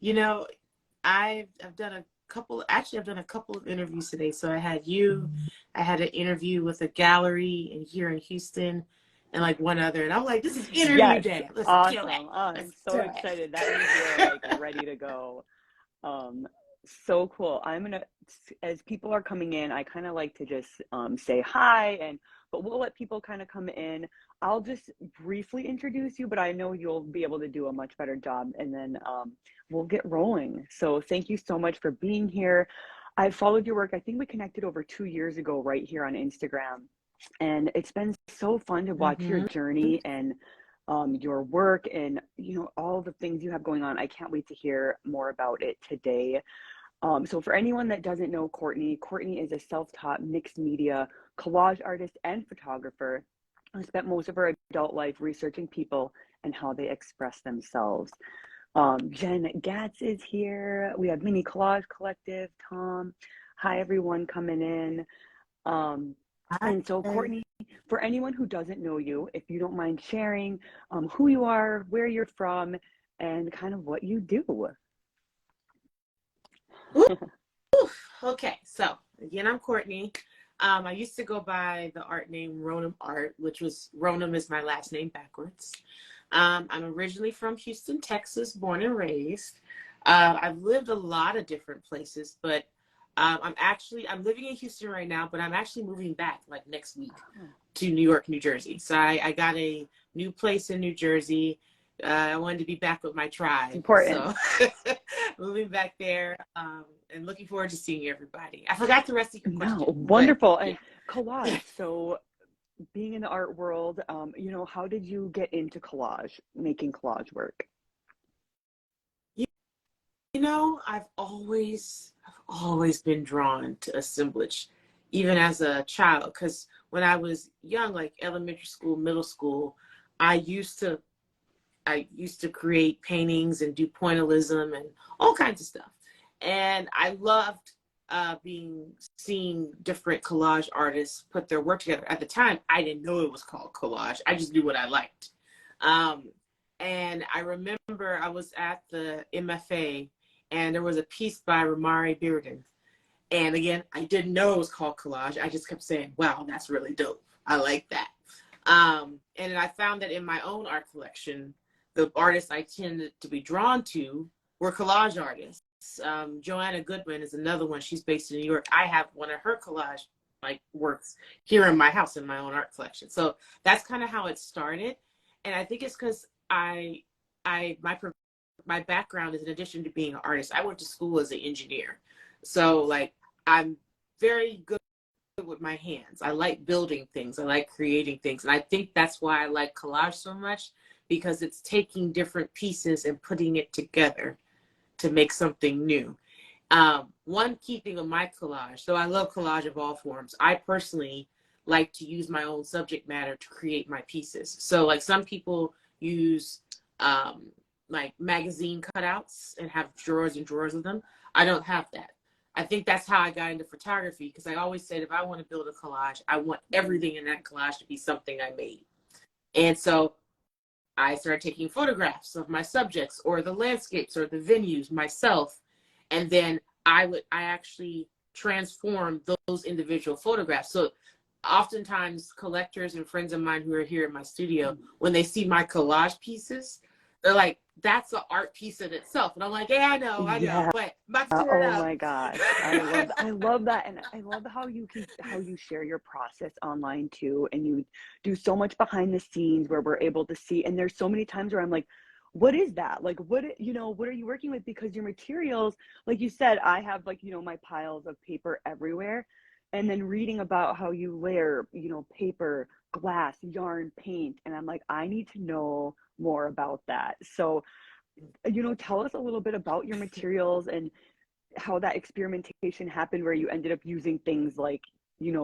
You know, I've done a couple, actually I've done a couple of interviews today. So I had you, I had an interview with a gallery in here in Houston and like one other. And I'm like, this is interview Yes, day. Let's kill it. awesome. I'm Let's so do it. excited. That means you're like ready to go. Um, so cool. As people are coming in, I kind of like to just say hi, but we'll let people kind of come in. I'll just briefly introduce you, but I know you'll be able to do a much better job, and then we'll get rolling. So thank you so much for being here. I followed your work. I think we connected over 2 years ago right here on Instagram, and it's been so fun to watch your Mm-hmm. journey and your work and all the things you have going on. I can't wait to hear more about it today. So for anyone that doesn't know Courtney, Courtney is a self-taught mixed media collage artist and photographer who spent most of her adult life researching people and how they express themselves. Jen Gatz is here. We have Mini Collage Collective, Tom. Hi, everyone coming in. And so, Hi. Courtney, for anyone who doesn't know you, if you don't mind sharing who you are, where you're from, and kind of what you do. Okay, so again, I'm Courtney. I used to go by the art name Ronum Art, which was Ronum is my last name backwards. I'm originally from Houston, Texas, born and raised. I've lived a lot of different places, but I'm living in Houston right now, but I'm actually moving back like next week to New York, New Jersey. So I got a new place in New Jersey. I wanted to be back with my It's tribe. important. So moving back there and looking forward to seeing everybody. I forgot the rest of your No, question, but wonderful. yeah. And collage. So, being in the art world, how did you get into collage, making collage work? You, I've always been drawn to assemblage, even as a child. Because when I was young, like elementary school, middle school, I used to I used to create paintings and do pointillism and all kinds of stuff. And I loved seeing different collage artists put their work together. At the time, I didn't know it was called collage. I just knew what I liked. Um, and I remember I was at the MFA and there was a piece by Ramari Bearden. And again, I didn't know it was called collage. I just kept saying, wow, that's really dope. I like that. And I found that in my own art collection, the artists I tended to be drawn to were collage artists. Joanna Goodman is another one. She's based in New York. I have one of her collage like works here in my house in my own art collection. So that's kind of how it started. And I think it's because my background is, in addition to being an artist, I went to school as an engineer. So like I'm very good with my hands. I like building things. I like creating things. And I think that's why I like collage so much, because it's taking different pieces and putting it together to make something new. One key thing of my collage, so I love collage of all forms. I personally like to use my own subject matter to create my pieces. So like some people use like magazine cutouts and have drawers and drawers of them. I don't have that. I think that's how I got into photography, because I always said if I want to build a collage, I want everything in that collage to be something I made. And so I started taking photographs of my subjects or the landscapes or the venues myself. And then I actually transform those individual photographs. So oftentimes collectors and friends of mine who are here in my studio, when they see my collage pieces, they're like, that's an art piece in itself. And I'm like, yeah, I know, Yeah. but I'm about to tear it Oh up. my gosh. I love that. And I love how you share your process online too. And you do so much behind the scenes where we're able to see. And there's so many times where I'm like, what is that? Like, what are you working with? Because your materials, like you said, I have like, my piles of paper everywhere. And then reading about how you layer, paper, glass, yarn, paint. And I'm like, I need to know more about that. So, tell us a little bit about your materials and how that experimentation happened where you ended up using things like,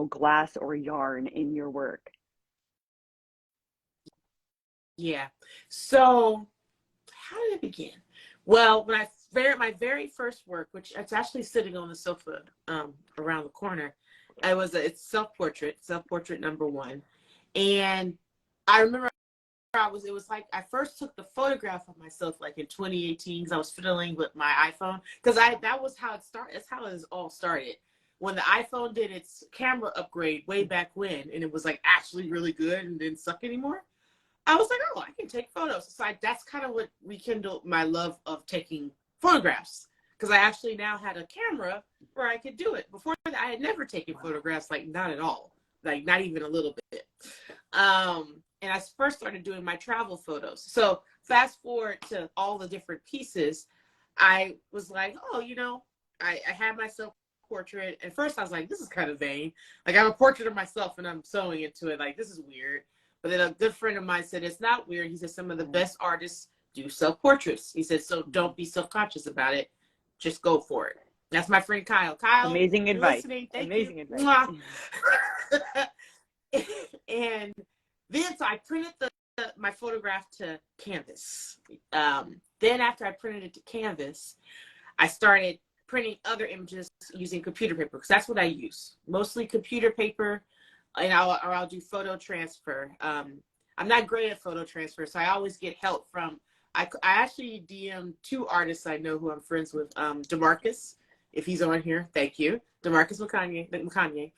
glass or yarn in your work. Yeah. So how did it begin? Well, my very first work, which it's actually sitting on the sofa around the corner, it's self-portrait number one. And I remember it was like I first took the photograph of myself like in 2018 because I was fiddling with my iPhone because that was how it started. That's how it all started. When the iPhone did its camera upgrade way back when, and it was like actually really good and didn't suck anymore, I was like, oh, I can take photos. So that's kind of what rekindled my love of taking photographs because I actually now had a camera where I could do it. Before that, I had never taken photographs, like not at all, like not even a little bit. And I first started doing my travel photos. So fast forward to all the different pieces, I was like, oh, I had myself portrait. At first I was like, this is kind of vain. Like I have a portrait of myself and I'm sewing into it. Like, this is weird. But then a good friend of mine said, it's not weird. He said, some of the best artists do self-portraits. He said, so don't be self-conscious about it. Just go for it. That's my friend Kyle. Kyle, amazing advice. Listening. Thank amazing you. Advice. And then so I printed my photograph to canvas. Then after I printed it to canvas, I started printing other images using computer paper because that's what I use. Mostly computer paper, and I'll do photo transfer. I'm not great at photo transfer, so I always get help from. I actually DM 2 artists I know who I'm friends with. DeMarcus, if he's on here, thank you, DeMarcus McConaughey.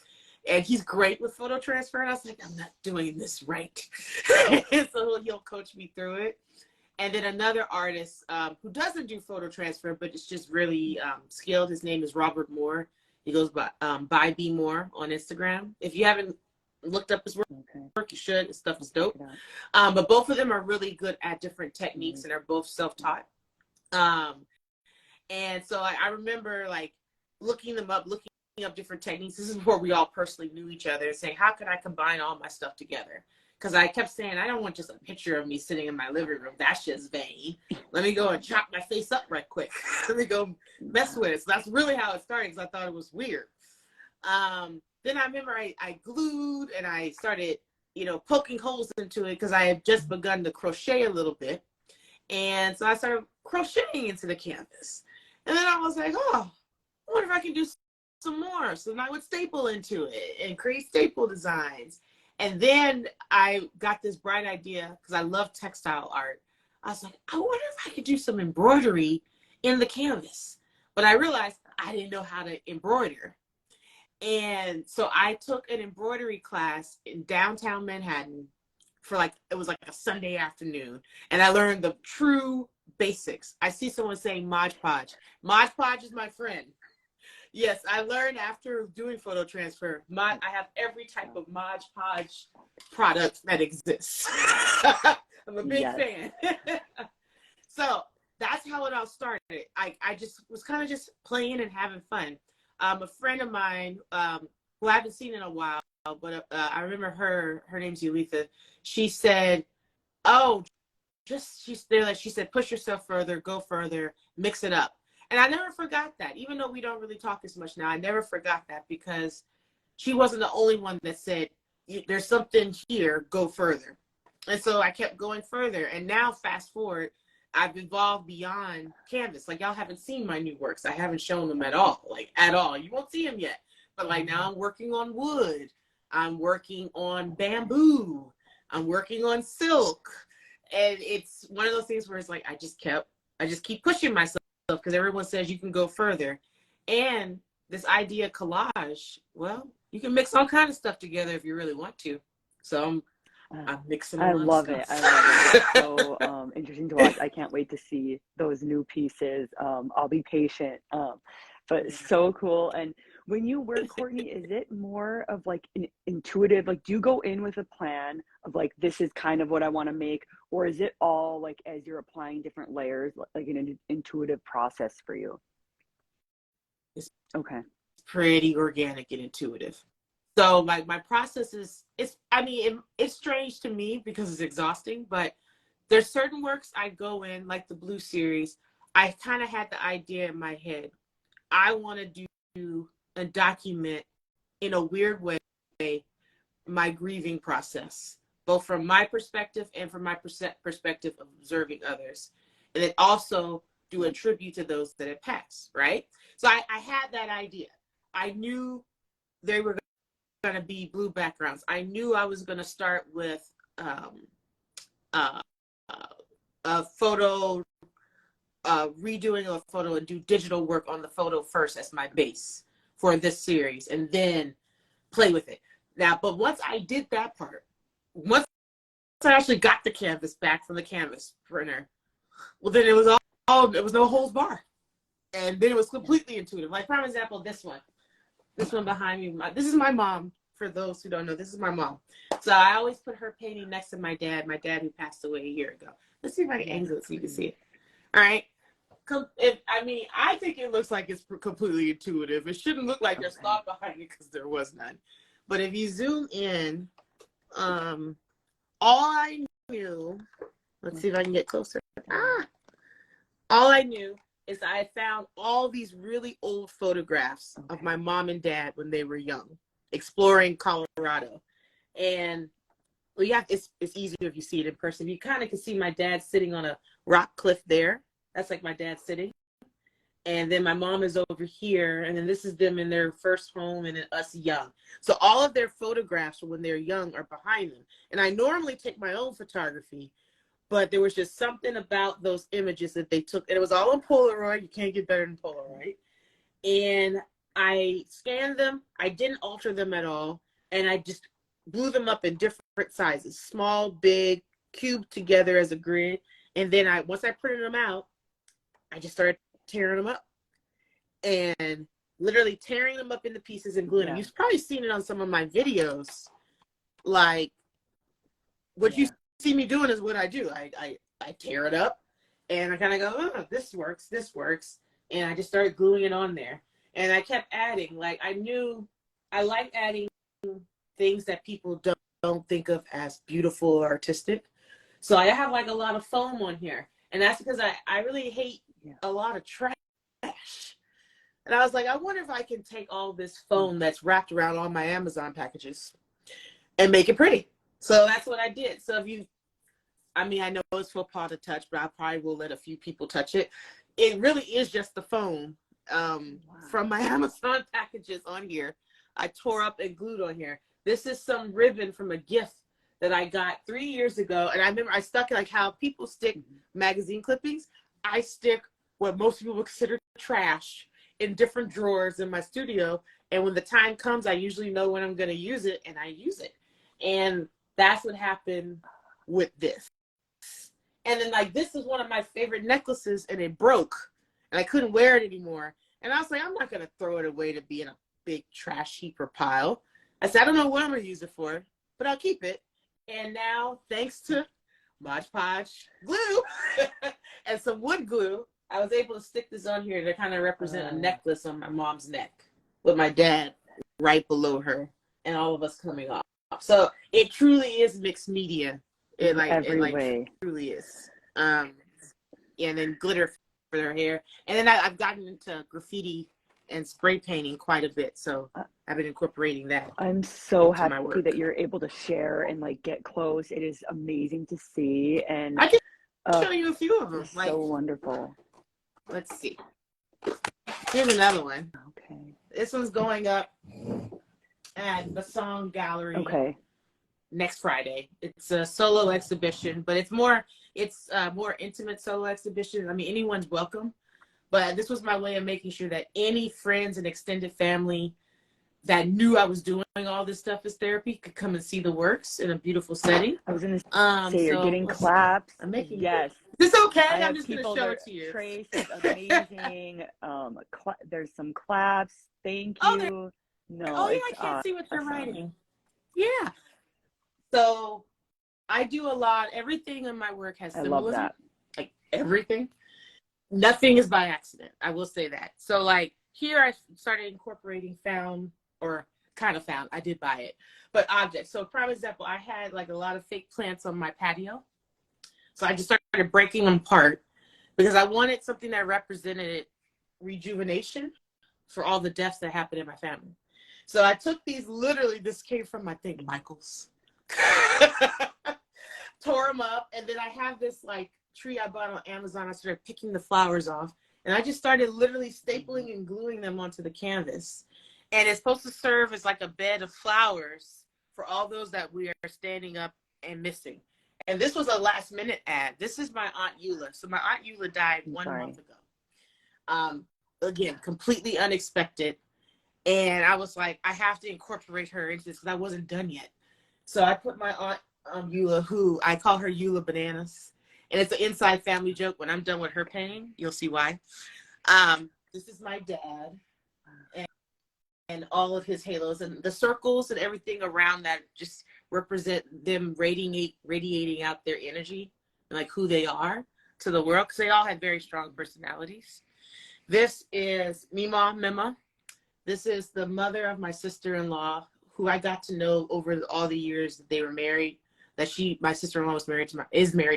And he's great with photo transfer. And I was like, I'm not doing this right. So he'll coach me through it. And then another artist who doesn't do photo transfer, but it's just really skilled. His name is Robert Moore. He goes by B Moore on Instagram. If you haven't looked up his work, you should. His stuff is dope. But both of them are really good at different techniques and are both self-taught. And so I remember like looking up different techniques. This is before we all personally knew each other and saying, how can I combine all my stuff together? Because I kept saying, I don't want just a picture of me sitting in my living room. That's just vain. Let me go and chop my face up right quick. Let me go mess with it. So that's really how it started because I thought it was weird. Then I remember I glued and I started, poking holes into it because I had just begun to crochet a little bit. And so I started crocheting into the canvas. And then I was like, oh, I wonder if I can do some more. So then I would staple into it and create staple designs. And then I got this bright idea because I love textile art. I was like, I wonder if I could do some embroidery in the canvas. But I realized I didn't know how to embroider. And so I took an embroidery class in downtown Manhattan it was like a Sunday afternoon. And I learned the true basics. I see someone saying Mod Podge. Mod Podge is my friend. Yes, I learned after doing photo transfer. I have every type of Mod Podge product that exists. I'm a big fan. So that's how it all started. I just was kind of just playing and having fun. A friend of mine who I haven't seen in a while, but I remember her name's Yulitha. She said, oh, she said, push yourself further, go further, mix it up. And I never forgot that. Even though we don't really talk as much now, I never forgot that because she wasn't the only one that said, there's something here, go further. And so I kept going further. And now fast forward, I've evolved beyond canvas. Like, y'all haven't seen my new works. I haven't shown them at all. You won't see them yet. But like now I'm working on wood. I'm working on bamboo. I'm working on silk. And it's one of those things where it's like, I just keep pushing myself because everyone says you can go further. And this idea collage, well, you can mix all kinds of stuff together if you really want to. So I'm mixing I love it. It's so interesting to watch. I can't wait to see those new pieces. I'll be patient. But so cool. And when you work, Courtney, is it more of like an intuitive, like do you go in with a plan of like, this is kind of what I want to make, or is it all like as you're applying different layers, like an intuitive process for you? It's okay. Pretty organic and intuitive. So like my process it's strange to me because it's exhausting, but there's certain works I go in, like the Blue series. I kind of had the idea in my head. I want to do and document in a weird way my grieving process, both from my perspective and from my perspective of observing others. And then also do a tribute to those that have passed, right? So I had that idea. I knew they were going to be blue backgrounds. I knew I was going to start with uh, a photo, redoing a photo and do digital work on the photo first as my base for this series, and then play with it. Now, but once I did that part, once I actually got the canvas back from the canvas printer, well, then it was all it was no holds bar, and then it was completely intuitive. Like, for example, this one behind me, this is my mom. For those who don't know, this is my mom. So I always put her painting next to my dad who passed away a year ago. Let's see if I can angle it so you can see it. All right. I think it looks like it's completely intuitive. It shouldn't look like there's thought behind it because there was none. But if you zoom in, all I knew, let's see if I can get closer. All I knew is I found all these really old photographs of my mom and dad when they were young, exploring Colorado. And well, yeah, it's easier if you see it in person. You kind of can see my dad sitting on a rock cliff there. That's like my dad sitting. And then my mom is over here. And then this is them in their first home and then us young. So all of their photographs when they're young are behind them. And I normally take my own photography, but there was just something about those images that they took. And it was all on Polaroid. You can't get better than Polaroid. And I scanned them. I didn't alter them at all. And I just blew them up in different sizes, small, big, cubed together as a grid. And then once I printed them out, I just started tearing them up and literally tearing them up into pieces and gluing them. You've probably seen it on some of my videos. Like, what you see me doing is what I do. I tear it up and I kind of go, oh, this works. And I just started gluing it on there. And I kept adding. Like, I knew I like adding things that people don't think of as beautiful or artistic. So I have like a lot of foam on here. And that's because I really hate a lot of trash. And I was like, I wonder if I can take all this foam that's wrapped around all my Amazon packages and make it pretty. So that's what I did. So I know it's for Paul to touch, but I probably will let a few people touch it. It really is just the foam from my Amazon packages on here. I tore up and glued on here. This is some ribbon from a gift that I got 3 years ago. And I remember I stuck it like how people stick magazine clippings. I stick what most people would consider trash in different drawers in my studio. And when the time comes, I usually know when I'm going to use it, and I use it. And that's what happened with this. And then, like, this is one of my favorite necklaces, and it broke. And I couldn't wear it anymore. And I was like, I'm not going to throw it away to be in a big trash heap or pile. I said, I don't know what I'm going to use it for, but I'll keep it. And now, thanks to Mod Podge glue and some wood glue, I was able to stick this on here to kind of represent a necklace on my mom's neck with my dad right below her and all of us coming off. So it truly is mixed media. It truly is. And then glitter for their hair. And then I've gotten into graffiti and spray painting quite a bit. So I've been incorporating that. I'm so happy that you're able to share and like get close. It is amazing to see. And I can show you a few of them. So wonderful. Let's see. Here's another one. Okay. This one's going up at the Song Gallery next Friday. It's a solo exhibition, but it's more intimate solo exhibition. I mean, anyone's welcome. But this was my way of making sure that any friends and extended family that knew I was doing all this stuff as therapy could come and see the works in a beautiful setting. I was going to say, you're getting claps. I'm making Yes. Is this okay? I'm just going to show it to you. Trace is amazing. There's some claps. Thank you. I can't see what you're writing. Yeah. So I do a lot. Everything in my work has symbolism. I love that. Like everything. Nothing is by accident. I will say that. So like here I started incorporating found. I did buy it, but objects. So prime example, I had like a lot of fake plants on my patio. So I just started breaking them apart because I wanted something that represented rejuvenation for all the deaths that happened in my family. So I took these, literally this came from my thing, Michael's. Tore them up, and then I have this like tree I bought on Amazon. I started picking the flowers off, and I just started literally stapling and gluing them onto the canvas. And it's supposed to serve as like a bed of flowers for all those that we are standing up and missing. And this was a last minute ad. This is my Aunt Eula. So my Aunt Eula died I'm 1 sorry. month ago. Again, completely unexpected. And I was like, I have to incorporate her into this because I wasn't done yet. So I put my Aunt Eula, who I call her Eula Bananas. And it's an inside family joke. When I'm done with her painting, you'll see why. This is my dad. And all of his halos and the circles and everything around that just represent them radiating out their energy and like who they are to the world, because they all had very strong personalities. This is Mima Mima. This is the mother of my sister-in-law, who I got to know over all the years that they were married. My sister-in-law is married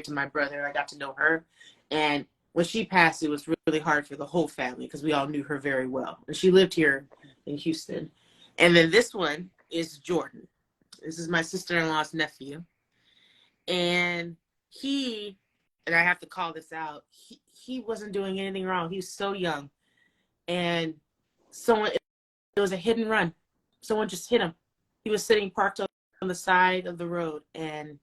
to my brother. I got to know her, and when she passed, it was really hard for the whole family because we all knew her very well. And she lived here in Houston. And then this one is Jordan. This is my sister-in-law's nephew. And and I have to call this out, he wasn't doing anything wrong. He was so young. And it was a hit and run. Someone just hit him. He was sitting parked on the side of the road, and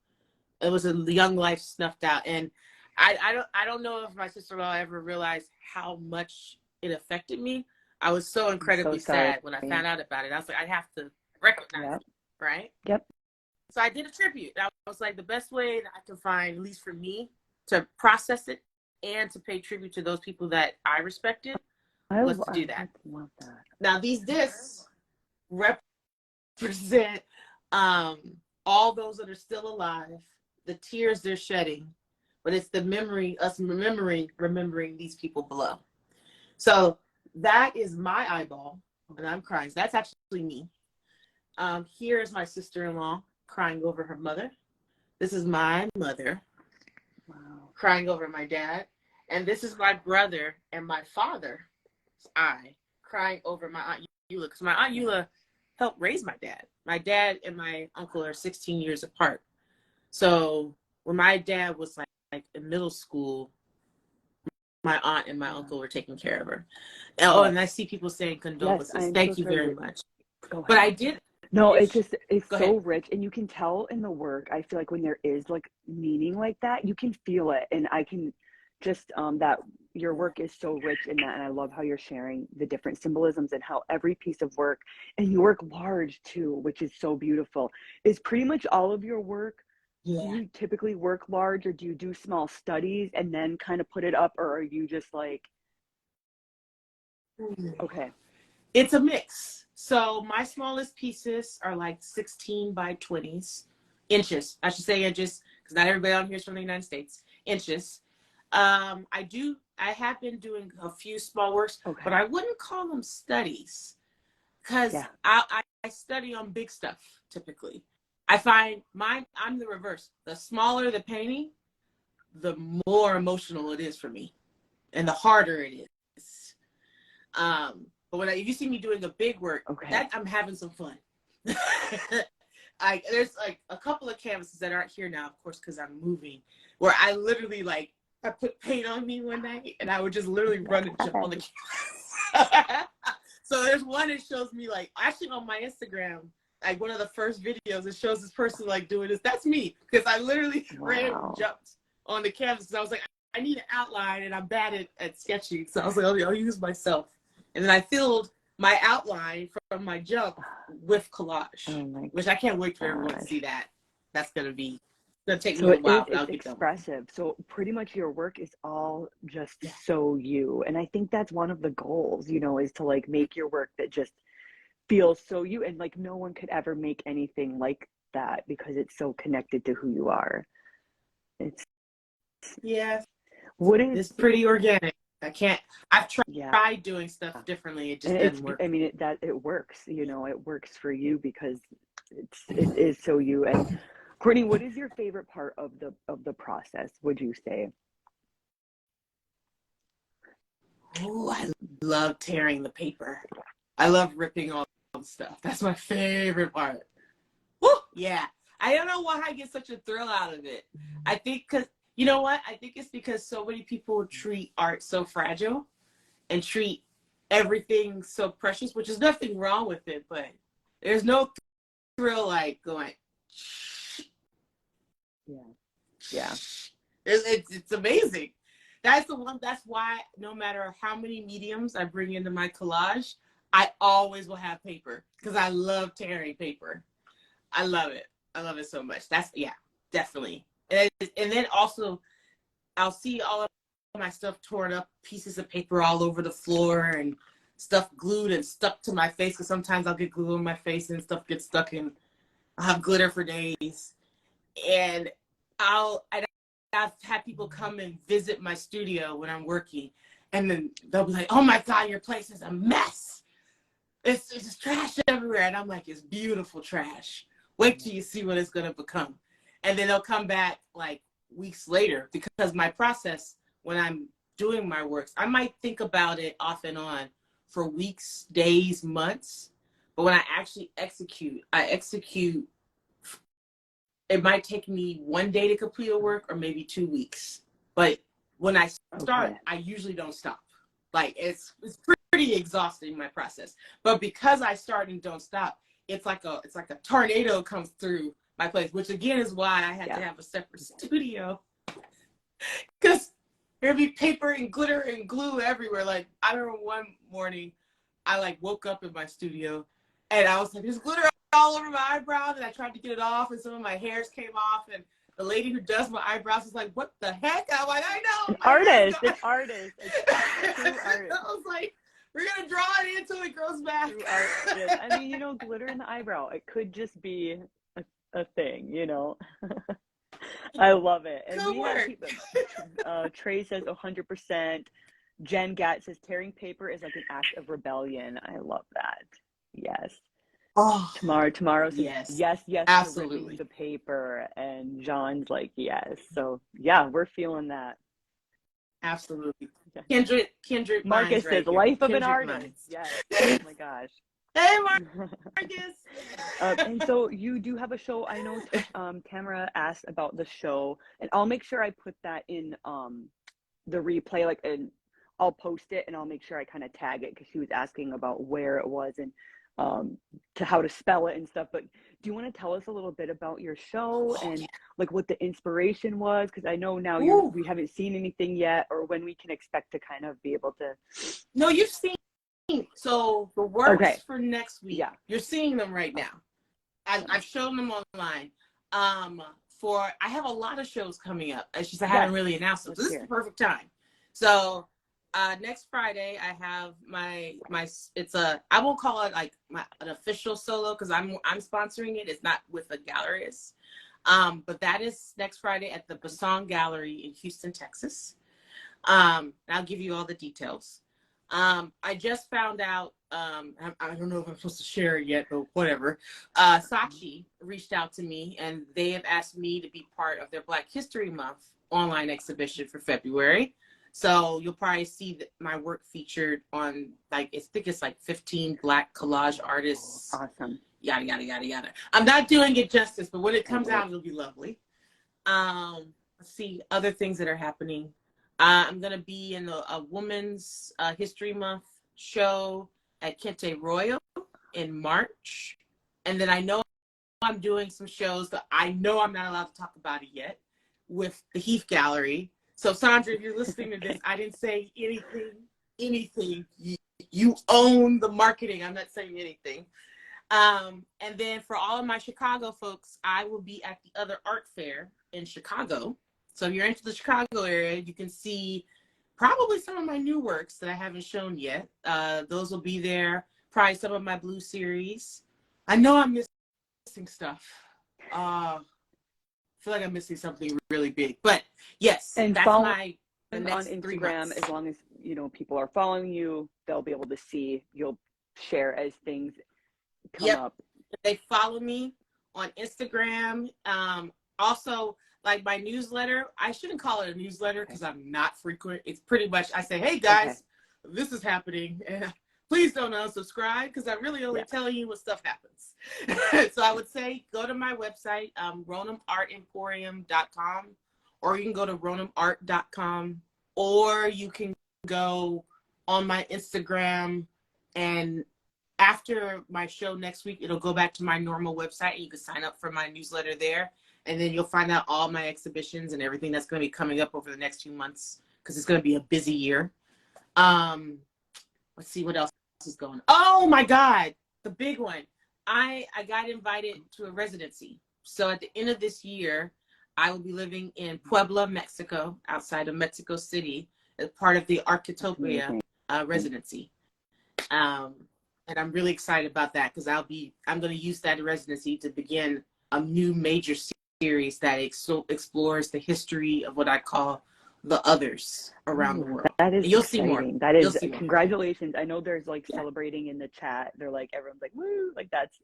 it was a young life snuffed out. And I don't know if my sister-in-law ever realized how much it affected me. I was so incredibly sad when I found out about it. I was like, I have to recognize it, right? Yep. So I did a tribute. I was like, the best way that I can find, at least for me, to process it and to pay tribute to those people that I respected was to do that. I love that. Now, these discs represent all those that are still alive, the tears they're shedding, but it's the memory, us remembering these people below. So that is my eyeball, and I'm crying. So that's actually me. Here is my sister-in-law crying over her mother. This is my mother crying over my dad. And this is my brother and my father's eye crying over my Aunt Eula, because my Aunt Eula helped raise my dad. My dad and my uncle are 16 years apart. So when my dad was like in middle school, my aunt and my uncle were taking care of her. Oh, and I see people saying condolences. Yes, thank you very much. But I did. No, it's so rich, and you can tell in the work. I feel like when there is like meaning like that, you can feel it, and I can just that your work is so rich in that, and I love how you're sharing the different symbolisms and how every piece of work, and you work large too, which is so beautiful. Is pretty much all of your work. Yeah. Do you typically work large, or do you do small studies and then kind of put it up, or are you just like, okay? It's a mix. So my smallest pieces are like 16 by 20s, inches. I should say inches, because not everybody on here is from the United States. Inches. I have been doing a few small works, but I wouldn't call them studies, because I study on big stuff typically. I find I'm the reverse. The smaller the painting, the more emotional it is for me, and the harder it is. But if you see me doing a big work, that I'm having some fun. There's like a couple of canvases that aren't here now, of course, because I'm moving, where I literally I put paint on me one night, and I would just literally run and jump on the canvas. So there's one that shows me actually on my Instagram, like one of the first videos, it shows this person doing this. That's me, because I literally ran and jumped on the canvas, because I was like, I need an outline, and I'm bad at sketching. So I was like, I'll use myself. And then I filled my outline from my jump with collage, which I can't wait for everyone to see that. That's going to take me a while. It's expressive. So pretty much your work is all just so you. And I think that's one of the goals, is to make your work that just feels so you, and no one could ever make anything like that because it's so connected to who you are. It's pretty organic. I've tried doing stuff differently. It just doesn't work. I mean, it works, it works for you because it is so you. And Courtney, what is your favorite part of the process, would you say? Oh, I love tearing the paper. I love ripping all the stuff. That's my favorite part. Woo! Yeah. I don't know why I get such a thrill out of it. I think because you know what? I think it's because so many people treat art so fragile and treat everything so precious, which is nothing wrong with it, but there's no thrill like going. Yeah. Yeah. It's amazing. That's the one. That's why no matter how many mediums I bring into my collage, I always will have paper because I love tearing paper. I love it. I love it so much. That's yeah, definitely. And then also I'll see all of my stuff torn up, pieces of paper all over the floor and stuff glued and stuck to my face because sometimes I'll get glue on my face and stuff gets stuck in. I'll have glitter for days. And I've had people come and visit my studio when I'm working, and then they'll be like, "Oh my God, your place is a mess. It's just trash everywhere." And I'm like, "It's beautiful trash. Wait till you see what it's gonna become." And then they'll come back like weeks later because my process when I'm doing my works, I might think about it off and on for weeks, days, months, but when I actually execute, it might take me 1 day to complete a work or maybe 2 weeks. But when I start, I usually don't stop. Like it's pretty exhausting, my process. But because I start and don't stop, it's like a tornado comes through my place, which again is why I had to have a separate studio. Because there'd be paper and glitter and glue everywhere. Like I remember one morning I like woke up in my studio and I was like, there's glitter all over my eyebrows, and I tried to get it off, and some of my hairs came off, and the lady who does my eyebrows was like, "What the heck?" I'm like, "I know, an artist, an artist, a true artist." I was like, "We're gonna draw it until it grows back." True artist. I mean, you know, glitter in the eyebrow, it could just be a thing, you know. I love it. And Good we work. have Trey says 100%. Jen Gatt says tearing paper is like an act of rebellion. I love that. Yes. Oh, Tomorrow says yes, yes to ripping absolutely, the paper, and John's like yes. So yeah, we're feeling that. absolutely. Yeah. Kindred minds Marcus says right here. life of an Kindred artist. minds. Yes. Oh my gosh. Hey, Marcus. And so you do have a show. I know Tamara asked about the show, and I'll make sure I put that in the replay, like, and I'll post it, and I'll make sure I kind of tag it because she was asking about where it was and to how to spell it and stuff. But do you want to tell us a little bit about your show and like what the inspiration was? Because I know now we haven't seen anything yet, or when we can expect to kind of be able to. No, you've seen. So the works for next week, you're seeing them right now. I've shown them online. I have a lot of shows coming up. It's just I haven't really announced them. So this is the perfect time. So next Friday I have my I won't call it like an official solo because I'm sponsoring it. It's not with a galleryist. But that is next Friday at the Basson Gallery in Houston, Texas. I'll give you all the details. I just found out, I don't know if I'm supposed to share it yet, but whatever. Saatchi reached out to me and they have asked me to be part of their Black History Month online exhibition for February. So you'll probably see my work featured on I think it's like 15 Black collage artists. Awesome. Yada, yada, yada, yada. I'm not doing it justice, but when it comes out, it'll be lovely. Let's see other things that are happening. I'm going to be in a Women's History Month show at Kente Royal in March. And then I know I'm doing some shows that I know I'm not allowed to talk about it yet with the Heath Gallery. So Sandra, if you're listening to this, I didn't say anything. You own the marketing. I'm not saying anything. And then for all of my Chicago folks, I will be at the Other Art Fair in Chicago. So if you're into the Chicago area, you can see probably some of my new works that I haven't shown yet. Those will be there. Probably some of my Blue series. I know I'm missing stuff. I feel like I'm missing something really big. But yes, and that's my on Instagram. As long as people are following you, they'll be able to see. You'll share as things come up. They follow me on Instagram. Also, like my newsletter, I shouldn't call it a newsletter because I'm not frequent. It's pretty much I say, hey guys, this is happening, and please don't unsubscribe because I'm really only telling you what stuff happens. So I would say go to my website, ronamartemporium.com, or you can go to ronamart.com, or you can go on my Instagram, and after my show next week, it'll go back to my normal website and you can sign up for my newsletter there. And then you'll find out all my exhibitions and everything that's going to be coming up over the next few months, because it's going to be a busy year. Let's see what else is going on. Oh my God, the big one. I got invited to a residency. So at the end of this year, I will be living in Puebla, Mexico, outside of Mexico City, as part of the Architopia residency. And I'm really excited about that, because I'm going to use that residency to begin a new major series that explores the history of what I call the others around the world. That is You'll exciting. see more. That is, congratulations. I know there's like celebrating in the chat. They're like, everyone's like, woo, like that's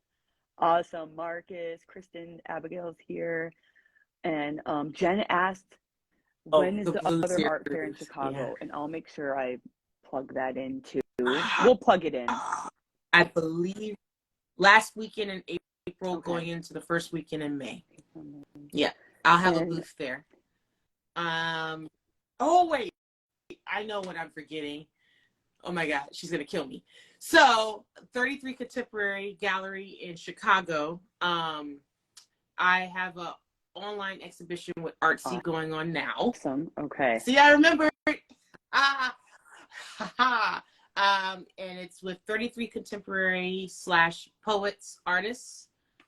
awesome. Marcus, Kristen, Abigail's here. And Jen asked, when is the other art fair in Chicago? And I'll make sure I plug that in too. We'll plug it in. I believe last weekend in April, going into the first weekend in May. Yeah, I'll have a booth there. Oh wait, I know what I'm forgetting. Oh my God, she's gonna kill me. So 33 Contemporary Gallery in Chicago. I have a online exhibition with Artsy going on now. Awesome. Okay. See, I remember. And it's with 33 contemporary / poets, artists.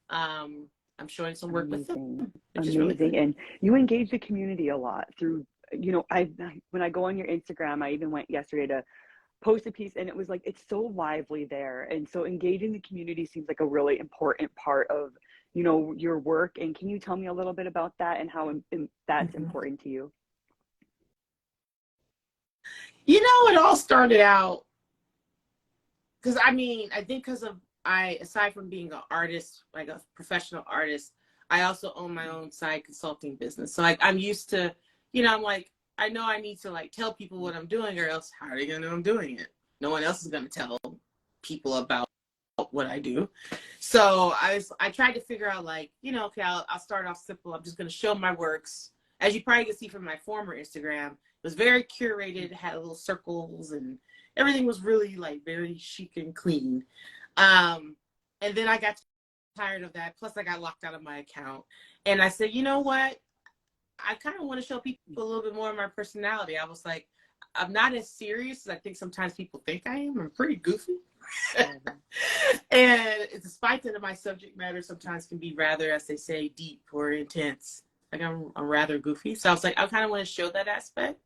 I'm showing some work with them. Amazing. Really, and you engage the community a lot through, you know, when I go on your Instagram, I even went yesterday to post a piece, and it was like, it's so lively there. And so engaging the community seems like a really important part of, you know, your work. And can you tell me a little bit about that and how that's important to you? You know, it all started out because I think because of aside from being an artist, like a professional artist, I also own my own side consulting business. So like I'm used to, you know, I'm like, I know I need to like tell people what I'm doing, or else how are they gonna know I'm doing it? No one else is gonna tell people about what I do. So I tried to figure out, like, you know, okay, I'll start off simple. I'm just gonna show my works. As you probably can see from my former Instagram, it was very curated, had little circles, and everything was really like very chic and clean. And then I got tired of that. Plus I got locked out of my account. And I said, you know what? I kind of want to show people a little bit more of my personality. I was like, I'm not as serious as I think sometimes people think I am. I'm pretty goofy. And despite that, my subject matter sometimes can be rather, as they say, deep or intense. Like I'm rather goofy. So I was like, I kind of want to show that aspect.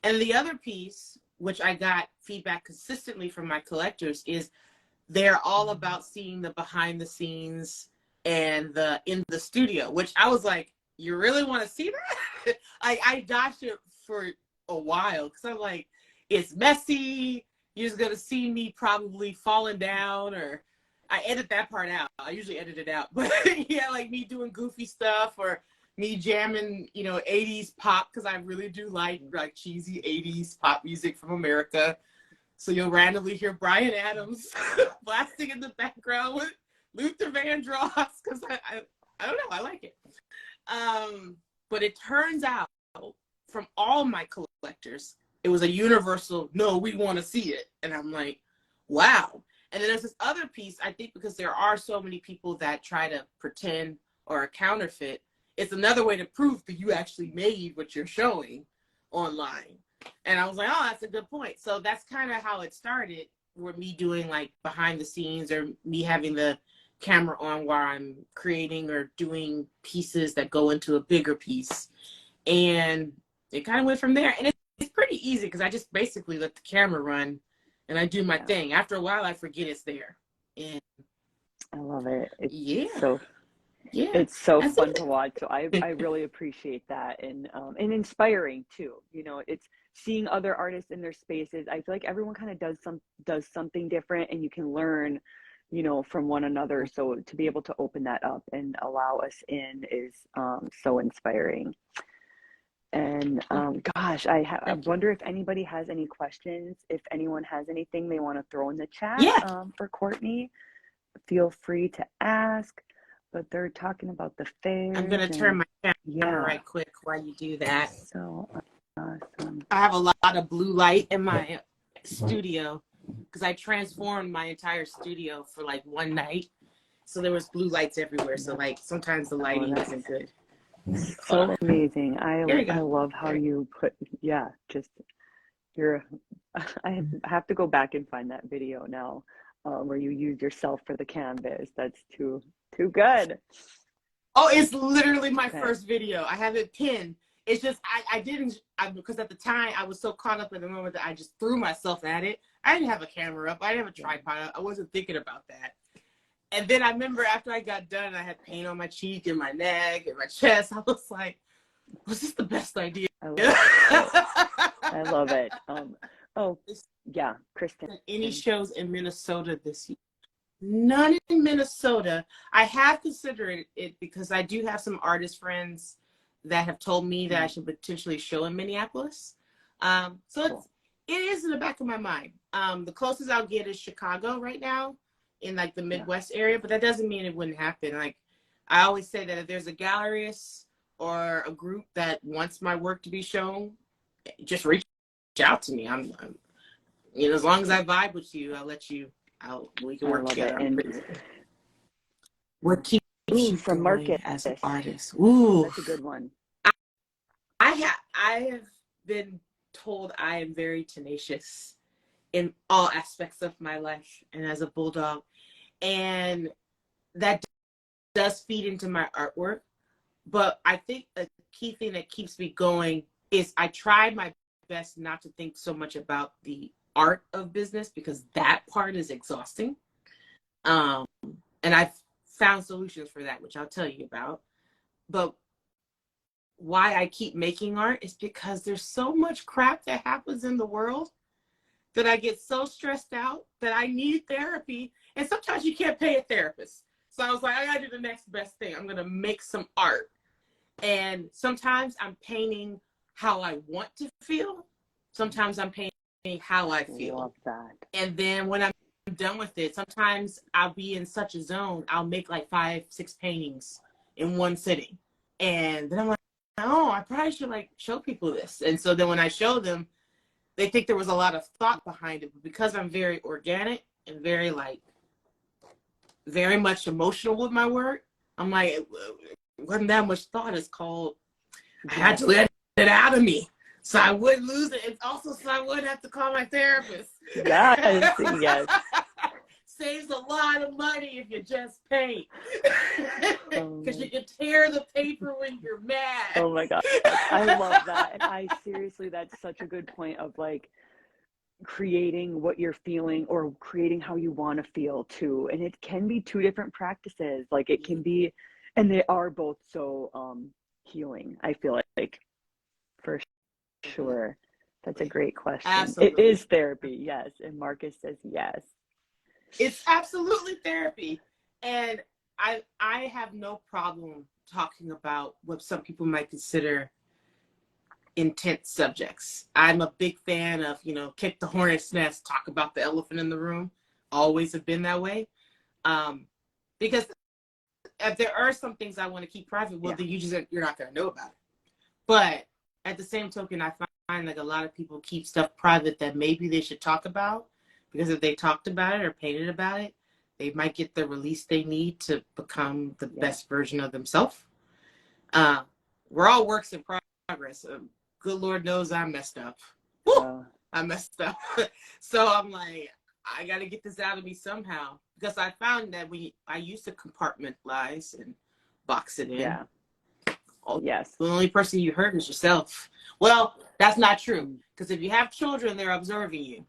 And the other piece, which I got feedback consistently from my collectors, is they're all about seeing the behind the scenes and the in the studio, which I was like, you really want to see that? I dodged it for a while because I'm like, it's messy. You're just going to see me probably falling down, or I edit that part out. I usually edit it out. But yeah, like me doing goofy stuff, or me jamming, you know, 80s pop, because I really do like cheesy 80s pop music from America. So you'll randomly hear Bryan Adams blasting in the background with Luther Vandross, because I don't know, I like it. But it turns out from all my collectors, it was a universal, no, we want to see it. And I'm like, wow. And then there's this other piece, I think because there are so many people that try to pretend or counterfeit, it's another way to prove that you actually made what you're showing online. And I was like, oh, that's a good point. So that's kind of how it started, with me doing like behind the scenes, or me having the camera on while I'm creating or doing pieces that go into a bigger piece. And it kind of went from there. And it's pretty easy because I just basically let the camera run and I do my thing. After a while, I forget it's there. And I love it. It's it's so fun to watch. So I really appreciate that, and inspiring too. You know, it's seeing other artists in their spaces. I feel like everyone kind of does something different, and you can learn, you know, from one another. So to be able to open that up and allow us in is so inspiring. And gosh, I wonder if anybody has any questions. If anyone has anything they want to throw in the chat for Courtney, feel free to ask. But they're talking about the fair. I'm going to turn my camera right quick while you do that. So awesome. I have a lot of blue light in my studio because I transformed my entire studio for like one night. So there was blue lights everywhere. So like sometimes the lighting isn't good. Hold So on. amazing. Here we I go. love how There. you put, yeah, just you're, I have to go back and find that video now, where you used yourself for the canvas. That's too good. Oh, it's literally my Okay. first video. I have it pinned. It's just I didn't because at the time I was so caught up in the moment that I just threw myself at it. I didn't have a camera up. I didn't have a Yeah. tripod up. I wasn't thinking about that. And then I remember after I got done, I had paint on my cheek and my neck and my chest. I was like, was this the best idea? I love it. I love it. Oh, yeah, Kristen. Any shows in Minnesota this year? None in Minnesota. I have considered it because I do have some artist friends that have told me that I should potentially show in Minneapolis. So it is in the back of my mind. The closest I'll get is Chicago right now, in like the Midwest area, but that doesn't mean it wouldn't happen. Like I always say that if there's a gallerist or a group that wants my work to be shown, just reach out to me. I'm as long as I vibe with you, I'll let you. We can I work love it. together. And What keeps ooh, you from going Marcus. as an artist? Oh, Ooh, that's a good one. I have been told I am very tenacious in all aspects of my life and as a bulldog, and that does feed into my artwork. But I think a key thing that keeps me going is I try my best not to think so much about the art of business because that part is exhausting. And I've found solutions for that, which I'll tell you about. But why I keep making art is because there's so much crap that happens in the world that I get so stressed out that I need therapy. And sometimes you can't pay a therapist. So I was like, I gotta do the next best thing. I'm gonna make some art. And sometimes I'm painting how I want to feel. Sometimes I'm painting how I feel. Love that. And then when I'm done with it, sometimes I'll be in such a zone, I'll make like 5, 6 paintings in one sitting. And then I'm like, oh, I probably should like show people this. And so then when I show them, they think there was a lot of thought behind it. But because I'm very organic and very much emotional with my work, I'm like, it wasn't that much thought. It's called, I had to let it out of me so I wouldn't lose it. And also so I wouldn't have to call my therapist. Yes, yes. Saves a lot of money if you just paint. Because you can tear the paper when you're mad. Oh my God. I love that. And I seriously, that's such a good point of like creating what you're feeling or creating how you want to feel too. And it can be two different practices. Like it can be, and they are both so healing, I feel like, for sure. That's a great question. Absolutely. It is therapy, yes. And Marcus says yes. It's absolutely therapy. And I have no problem talking about what some people might consider intense subjects. I'm a big fan of, kick the hornet's nest, talk about the elephant in the room. Always have been that way. Because if there are some things I want to keep private, well, then you're not going to know about it. But at the same token, I find like a lot of people keep stuff private that maybe they should talk about, because if they talked about it or painted about it, they might get the release they need to become the best version of themselves. We're all works in progress. Good Lord knows I messed up. I messed up. So I'm like, I got to get this out of me somehow, because I found that I used to compartmentalize and box it in. Yeah. Yes. The only person you hurt is yourself. Well, that's not true, because if you have children, they're observing you.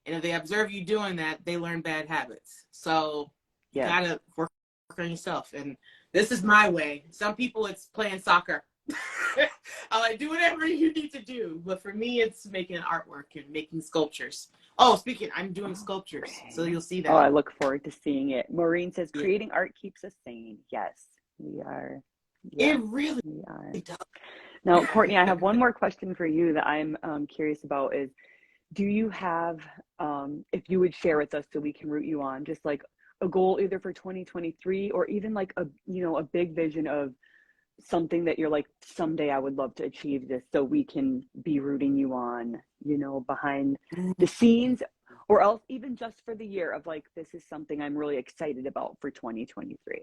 And if they observe you doing that, they learn bad habits. So you got to work on yourself. And this is my way. Some people, it's playing soccer. I'm like, do whatever you need to do. But for me, it's making artwork and making sculptures. Oh, speaking, I'm doing sculptures. So you'll see that. Oh, I look forward to seeing it. Maureen says, creating art keeps us sane. Yes, we are. Yeah, it really does. Now, Courtney, I have one more question for you that I'm curious about is, do you have, if you would share with us so we can root you on, just like a goal either for 2023 or even like a big vision of something that you're like, someday I would love to achieve this, so we can be rooting you on, behind the scenes, or else even just for the year of like, this is something I'm really excited about for 2023.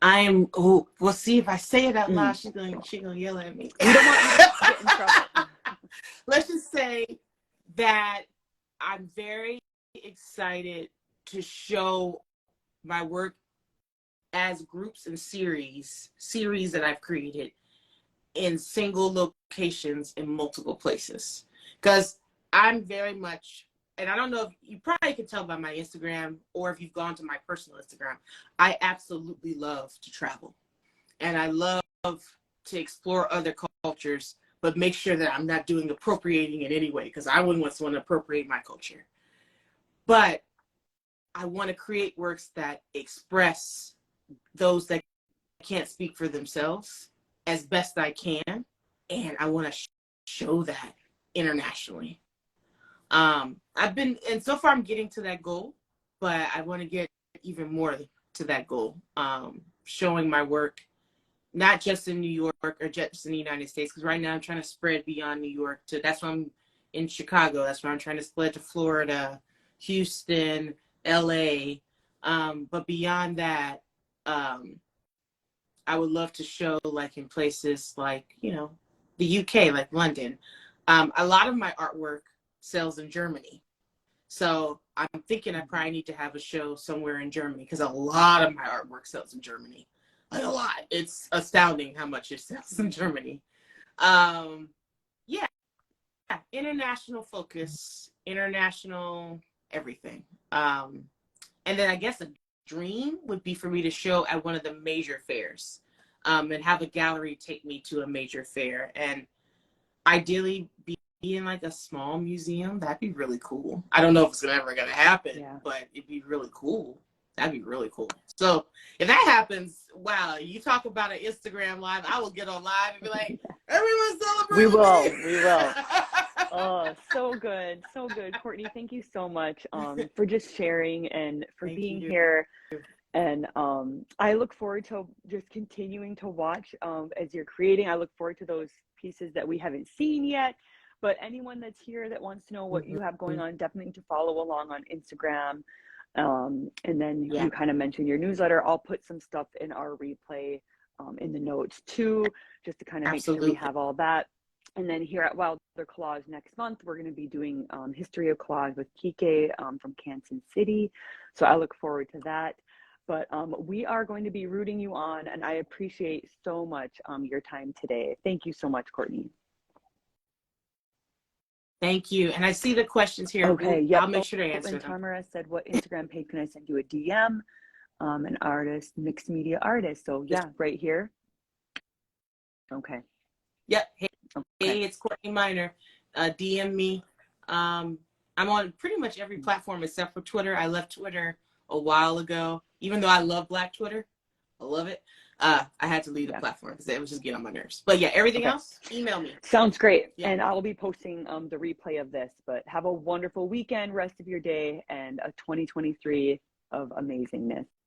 I am. Oh, we'll see if I say it out loud. Mm. She gonna yell at me. We don't want you to get in trouble. Let's just say that I'm very excited to show my work as groups and series that I've created in single locations in multiple places. Because I'm very much, and I don't know if you probably can tell by my Instagram or if you've gone to my personal Instagram, I absolutely love to travel. And I love to explore other cultures, but make sure that I'm not doing appropriating in any way, because I wouldn't want someone to appropriate my culture. But I want to create works that express those that can't speak for themselves as best I can. And I want to show that internationally. And so far I'm getting to that goal, but I want to get even more to that goal. Showing my work, not just in New York or just in the United States, because right now I'm trying to spread beyond New York that's why I'm in Chicago. That's why I'm trying to spread to Florida, Houston, LA. But beyond that, I would love to show like in places like, the UK, like London. A lot of my artwork sells in Germany. So I'm thinking I probably need to have a show somewhere in Germany, because a lot of my artwork sells in Germany. Like a lot. It's astounding how much it sells in Germany. Yeah, international focus, international everything. And then I guess a dream would be for me to show at one of the major fairs, and have a gallery take me to a major fair, and ideally be in like a small museum. That'd be really cool. I don't know if it's ever gonna happen, but it'd be really cool. That'd be really cool. So if that happens, wow, you talk about an Instagram live, I will get on live and be like, everyone celebrate. We will. Oh, so good. So good. Courtney, thank you so much for just sharing and for being here. And I look forward to just continuing to watch as you're creating. I look forward to those pieces that we haven't seen yet. But anyone that's here that wants to know what you have going on, definitely to follow along on Instagram. And then you kind of mentioned your newsletter. I'll put some stuff in our replay in the notes too, just to kind of make sure we have all that. And then here at Wilder Collage next month, we're going to be doing History of Collage with Kike from Kansas City. So I look forward to that. But we are going to be rooting you on, and I appreciate so much your time today. Thank you so much, Courtney. Thank you. And I see the questions here. Okay, yep. I'll make sure to answer them. Tamara said, what Instagram page can I send you a DM? An artist, mixed media artist. So yeah, right here. Okay. Yep. Hey, it's Courtney Minor. DM me. I'm on pretty much every platform except for Twitter. I left Twitter a while ago, even though I love Black Twitter. I love it. I had to leave the platform because it was just getting on my nerves. But yeah, everything else, email me. Sounds great. And I'll be posting the replay of this. But have a wonderful weekend, rest of your day, and a 2023 of amazingness.